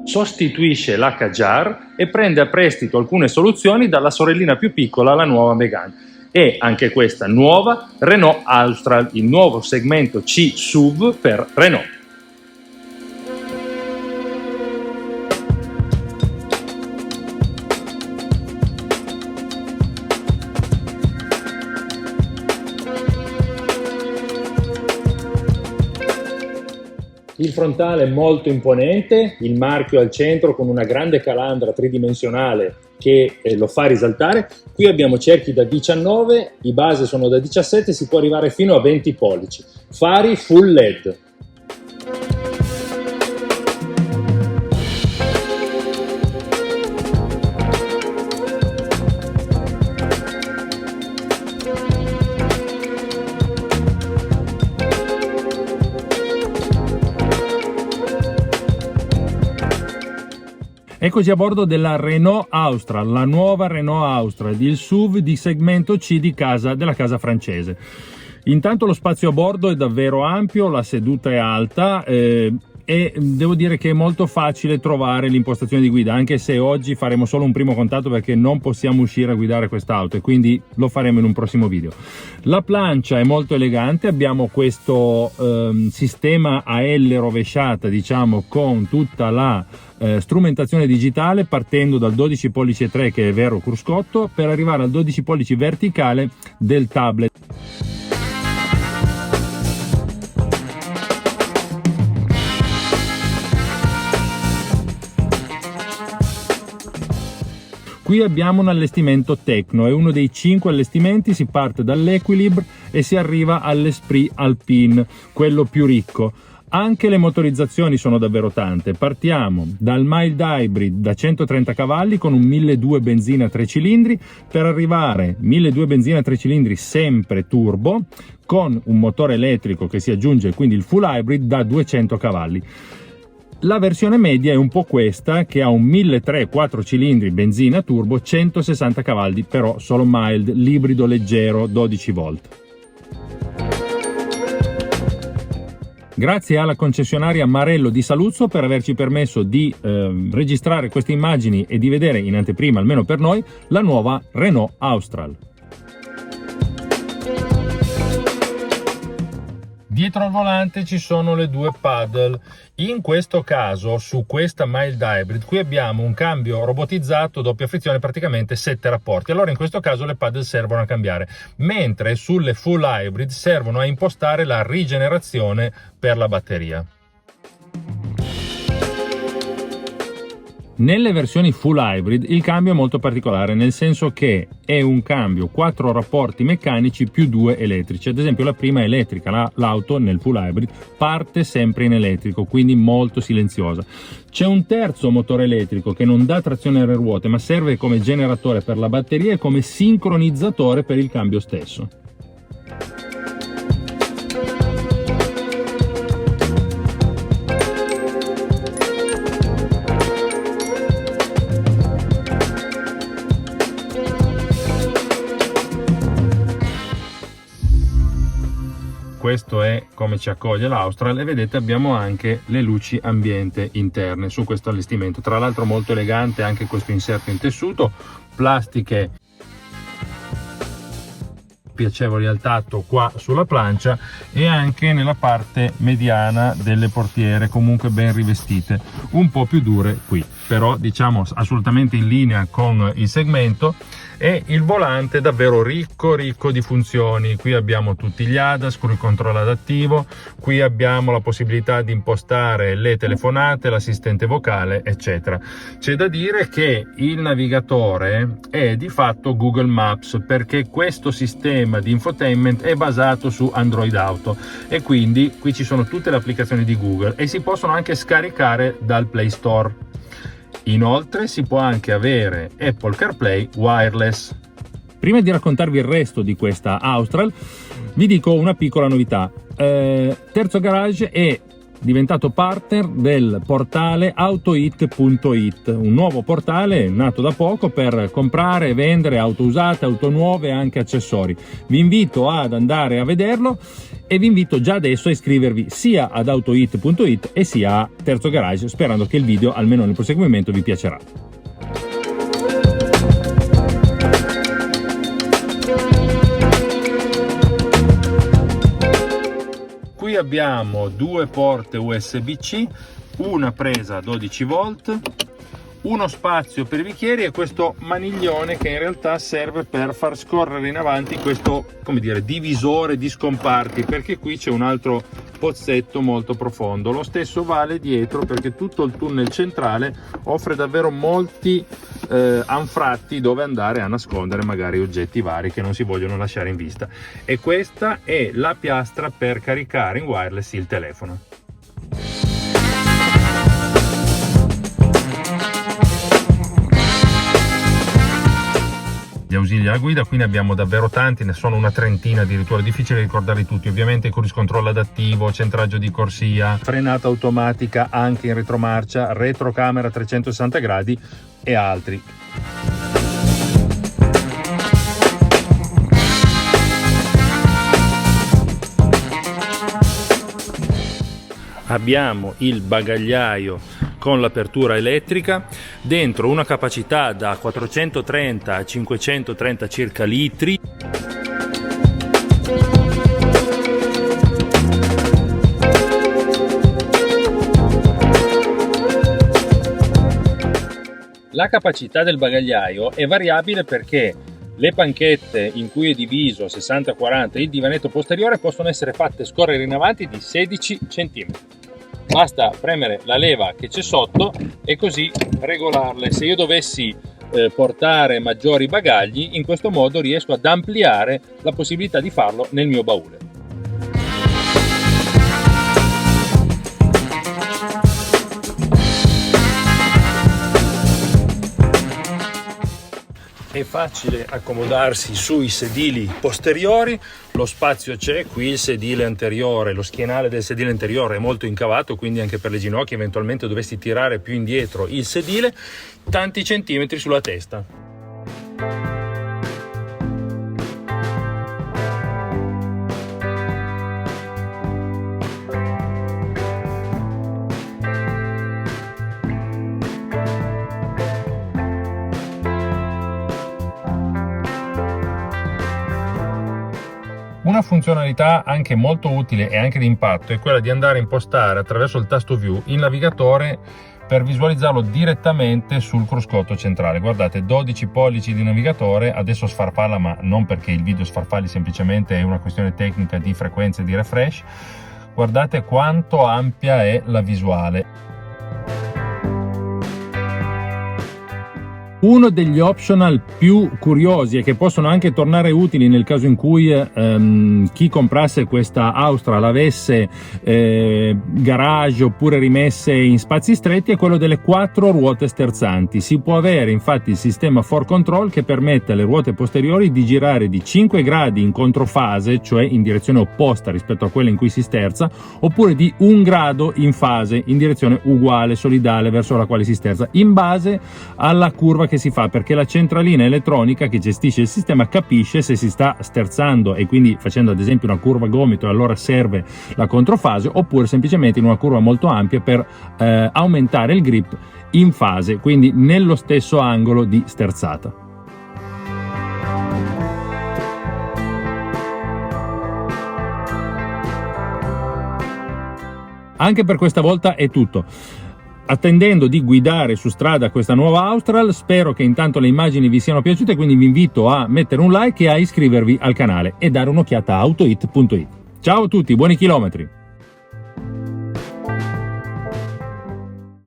sostituisce la Kadjar e prende a prestito alcune soluzioni dalla sorellina più piccola, la nuova Megane. E anche questa nuova Renault Austral, il nuovo segmento C SUV per Renault. Il frontale è molto imponente, il marchio al centro con una grande calandra tridimensionale che lo fa risaltare. Qui abbiamo cerchi da 19, i base sono da 17, si può arrivare fino a 20 pollici. Fari full LED. Eccoci a bordo della Renault Austral, la nuova Renault Austral, il SUV di segmento C della casa francese. Intanto lo spazio a bordo è davvero ampio, la seduta è alta e devo dire che è molto facile trovare l'impostazione di guida, anche se oggi faremo solo un primo contatto perché non possiamo uscire a guidare quest'auto e quindi lo faremo in un prossimo video. La plancia è molto elegante, abbiamo questo sistema a L rovesciata, diciamo, con tutta la strumentazione digitale, partendo dal 12 pollici 3 che è vero cruscotto, per arrivare al 12 pollici verticale del tablet. Qui abbiamo un allestimento Tecno, è uno dei 5 allestimenti, si parte dall'Equilibre e si arriva all'Esprit Alpine, quello più ricco. Anche le motorizzazioni sono davvero tante, partiamo dal mild hybrid da 130 cavalli con un 1200 benzina 3 cilindri per arrivare 1200 benzina 3 cilindri sempre turbo con un motore elettrico che si aggiunge, quindi il full hybrid da 200 cavalli. La versione media è un po' questa, che ha un 1300 4 cilindri benzina turbo 160 cavalli, però solo mild, l'ibrido leggero 12 volt. Grazie alla concessionaria Marello di Saluzzo per averci permesso di registrare queste immagini e di vedere in anteprima, almeno per noi, la nuova Renault Austral. Dietro al volante ci sono le due paddle. In questo caso, su questa mild hybrid, qui abbiamo un cambio robotizzato doppia frizione, praticamente 7 rapporti. Allora in questo caso le paddle servono a cambiare, mentre sulle full hybrid servono a impostare la rigenerazione per la batteria. Nelle versioni full hybrid il cambio è molto particolare, nel senso che è un cambio 4 rapporti meccanici più 2 elettrici. Ad esempio la prima è elettrica, l'auto nel full hybrid parte sempre in elettrico, quindi molto silenziosa. C'è un terzo motore elettrico che non dà trazione alle ruote ma serve come generatore per la batteria e come sincronizzatore per il cambio stesso. Questo è come ci accoglie l'Austral e vedete abbiamo anche le luci ambiente interne su questo allestimento, tra l'altro molto elegante anche questo inserto in tessuto, plastiche piacevoli al tatto qua sulla plancia e anche nella parte mediana delle portiere, comunque ben rivestite, un po' più dure qui, però diciamo assolutamente in linea con il segmento. E il volante davvero ricco di funzioni. Qui abbiamo tutti gli ADAS, cruise control adattivo, qui abbiamo la possibilità di impostare le telefonate, l'assistente vocale eccetera. C'è da dire che il navigatore è di fatto Google Maps, perché questo sistema di infotainment è basato su Android Auto e quindi qui ci sono tutte le applicazioni di Google e si possono anche scaricare dal Play Store. Inoltre si può anche avere Apple CarPlay wireless. Prima di raccontarvi il resto di questa Austral vi dico una piccola novità. Terzo garage e diventato partner del portale autoit.it, un nuovo portale nato da poco per comprare e vendere auto usate, auto nuove e anche accessori. Vi invito ad andare a vederlo e vi invito già adesso a iscrivervi sia ad autoit.it e sia a Terzo Garage, sperando che il video, almeno nel proseguimento, vi piacerà. Qui abbiamo due porte USB-C, una presa 12 volt, uno spazio per i bicchieri e questo maniglione che in realtà serve per far scorrere in avanti questo, come dire, divisore di scomparti, perché qui c'è un altro pozzetto molto profondo. Lo stesso vale dietro, perché tutto il tunnel centrale offre davvero molti anfratti dove andare a nascondere magari oggetti vari che non si vogliono lasciare in vista. E questa è la piastra per caricare in wireless il telefono. Gli ausili alla guida, qui ne abbiamo davvero tanti, ne sono una trentina addirittura, difficile ricordarli tutti. Ovviamente cruise control adattivo, centraggio di corsia, frenata automatica anche in retromarcia, retrocamera 360 gradi e altri. Abbiamo il bagagliaio con l'apertura elettrica, dentro una capacità da 430 a 530 circa litri. La capacità del bagagliaio è variabile perché le panchette in cui è diviso 60-40 il divanetto posteriore possono essere fatte scorrere in avanti di 16 cm. Basta premere la leva che c'è sotto e così regolarle. Se io dovessi portare maggiori bagagli, in questo modo riesco ad ampliare la possibilità di farlo nel mio baule. È facile accomodarsi sui sedili posteriori, lo spazio c'è, qui il sedile anteriore, lo schienale del sedile anteriore è molto incavato, quindi anche per le ginocchia eventualmente dovresti tirare più indietro il sedile, tanti centimetri sulla testa. Una funzionalità anche molto utile e anche di impatto è quella di andare a impostare attraverso il tasto View il navigatore per visualizzarlo direttamente sul cruscotto centrale. Guardate, 12 pollici di navigatore, adesso sfarfalla, ma non perché il video sfarfalli, semplicemente è una questione tecnica di frequenza e di refresh. Guardate quanto ampia è la visuale. Uno degli optional più curiosi e che possono anche tornare utili nel caso in cui chi comprasse questa Austral avesse garage oppure rimesse in spazi stretti è quello delle 4 ruote sterzanti. Si può avere infatti il sistema 4Control che permette alle ruote posteriori di girare di 5 gradi in controfase, cioè in direzione opposta rispetto a quella in cui si sterza, oppure di 1 grado in fase, in direzione uguale, solidale verso la quale si sterza, in base alla curva che si fa, perché la centralina elettronica che gestisce il sistema capisce se si sta sterzando e quindi facendo ad esempio una curva gomito, allora serve la controfase, oppure semplicemente in una curva molto ampia per aumentare il grip in fase, quindi nello stesso angolo di sterzata. Anche per questa volta è tutto. Attendendo di guidare su strada questa nuova Austral, spero che intanto le immagini vi siano piaciute, quindi vi invito a mettere un like e a iscrivervi al canale e dare un'occhiata a autoit.it. Ciao a tutti, buoni chilometri!